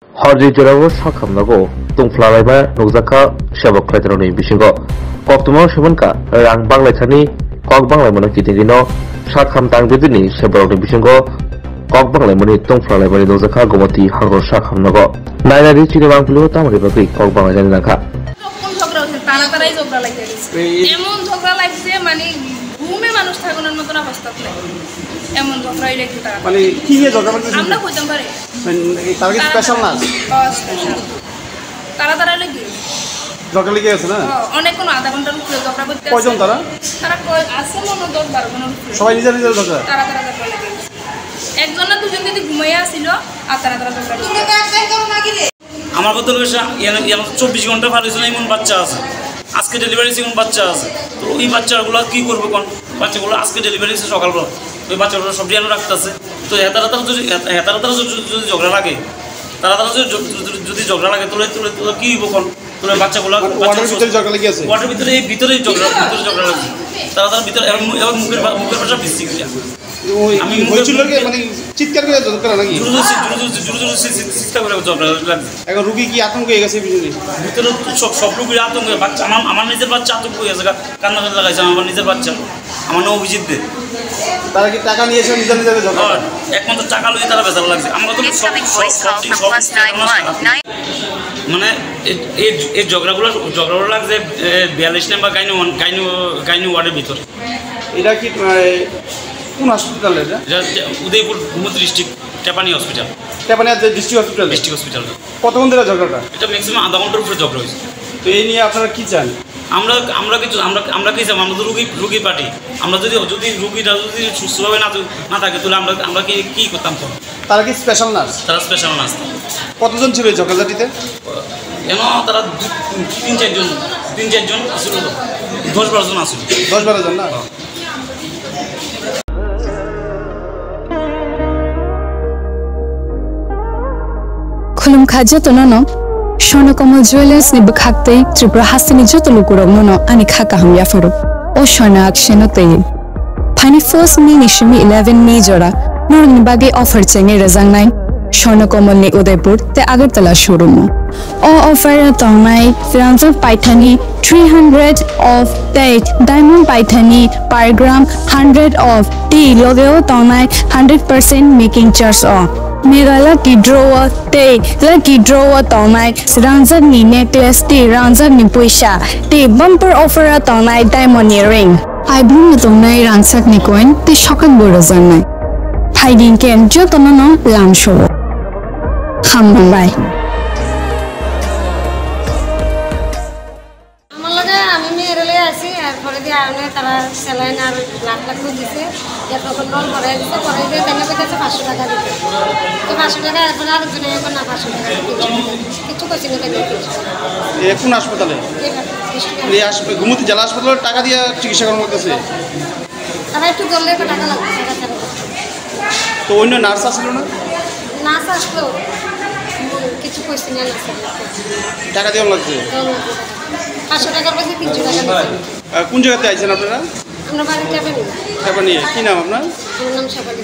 Harji Jurago Sakamnago, Tungflalaiba, Nogzaka, Shabak Kletroni Bishingo, Optimal Shamanka, Rang Banglatani, Kog Banglamana Kitigino, Shakam Tang Bidini, Shabaroni Bishingo, Kog Banglamani, Tungflalaiba, Nogzaka, Gomati, Hango Sakamnago, Nina Richi Banglu, Tamari, Kog Banganaka. তাড়াতাড়ি ঝগড়া লাগে এমন ঝগড়া লাগছে মানে ঘুমে মানুষ থাকানোর মতো অবস্থা নাই এমন ঝগড়াই রেখে তারা মানে কি নিয়ে ঝগড়া করতেছেন আমরা কইতাম পারি তার কি স্পেশাল না স্পেশাল তাড়াতাড়ি লাগে ঝগড়া লেগে আছে না অনেক কোন আধা ঘন্টার উপরে ঝগড়া করতে কয়জন তারা তারা আছে মনে 10-12 জনের উপরে সবাই নিজের নিজের ঝগড়া তাড়াতাড়ি ঝগড়া লাগে একজন না দুজন যদি ঘুমাইয়া ছিল আর তাড়াতাড়ি ঝগড়া করে আমার কত লোক 24 ঘন্টা পার হয়েছে এমন বাচ্চা আছে আজকে ডেলিভারি এমন বাচ্চা আছে তো ওই বাচ্চাগুলো কি করবে কোন বাচ্চাগুলো আজকে ডেলিভারি সকালবেলা ওই বাচ্চাগুলো সব ডিয়ানো রাখতেছে তো তারা যদি ঝগড়া লাগে তারা যদি ঝগড়া লাগে তোলে কি হইব কোন তোলে বাচ্চাগুলো ওয়াটার ভিতরে এই ভিতরেই ঝগড়া লাগে তারা ভিতরে এবং মুখের ভাষা বৃষ্টি আমি মানে চিৎকার করে ঝগড়া নাকি চিৎকার করে ঝগড়া লাগছে এখন রুগী কি আতঙ্ক হয়ে গেছে ভিতরে সব রুগীর আতঙ্ক বাচ্চা আমার নিজের বাচ্চা আতঙ্ক হয়ে গেছে কান্না লাগাইছে আমার নিজের বাচ্চা আমার নাম অভিজিৎ দে তারা কি টাকা নিয়েছে নিজের নিজের একমাত্র টাকা লইয়ে তারা বেচার লাগছে আমার তো মানে এই ঝগড়াগুলো লাগছে 42 নাম্বার গাইনু ওয়ার্ডের ভিতরে এটা কি কোন হসপিটাল এটা Udaipur Gomati district Tepania hospital district hospital কতক্ষণ ধরে ঝগড়াটা এটা ম্যাক্সিমাম আধা ঘন্টার উপরে ঝগড়া হয়েছে তো এই নিয়ে আপনারা কি চান আমরা কি চাই আমরা তো রুগী পার্টি আমরা যদি রুগীটা যদি সুস্থভাবে না থাকে তাহলে আমরা কি করতাম তো তারা কি স্পেশাল নার্স তারা স্পেশাল নার্স কতজন ছিল এই ঝগড়াটিতে কেন তারা 3-4 জন আসছিল 10-12 জন আসছিল 10-12 জন না खुलुम खाजा तो ननो स्वर्णकमल ज्वेलर्स नि बखाक्ते त्रिपुरा हासिनि जतो लुकुरक मनो आनि खाका हम याफरो ओ स्वर्णा अक्षनो तै फाइनि फर्स्ट मे निशिमि 11 मे जरा नरनि बागे अफर चेंगे रजांनाय स्वर्णकमल नि उदयपुर ते आगरतला शोरूम ओ अफर तंनाय फ्रांसर पाइथानी 300 of date diamond paithani per gram 100 of tea logeo tंनाय 100% making charge on Mega lucky drawer day lucky drawer tंनाय ranjak ni necklace te ranjak ni poisa te bumper offer tंनाय diamond earring I bloom tंनाय ranjak ni coin te shokak boro janai hiding kem jotono no lamsho hambai তারা saline আর লাখ দিচ্ছে এরপর নল ভরে দিচ্ছে পরে দিয়ে তাই পেতেছে 500 টাকা দিতে তো 500 টাকা এরপর আরেকজনে এখন না 500 টাকা কিছু করছি না তাই কোন হাসপাতালে এই হাসপাতালে ঘুমতি জেলা হাসপাতালে টাকা দিয়ে চিকিৎসা করানো হচ্ছে তারা একটু জলদি টাকা লাগবে তো অন্য নার্স আসলো না নার্স আসলো কিছু করছি না টাকা দেওয়া লাগছে 500 টাকার পাশে 300 টাকা দিচ্ছে কোন জায়গাতে আইছেন আপনারা আমরা বাড়িতে যাবেন কি নাম আপনার আমার নাম শাবালি।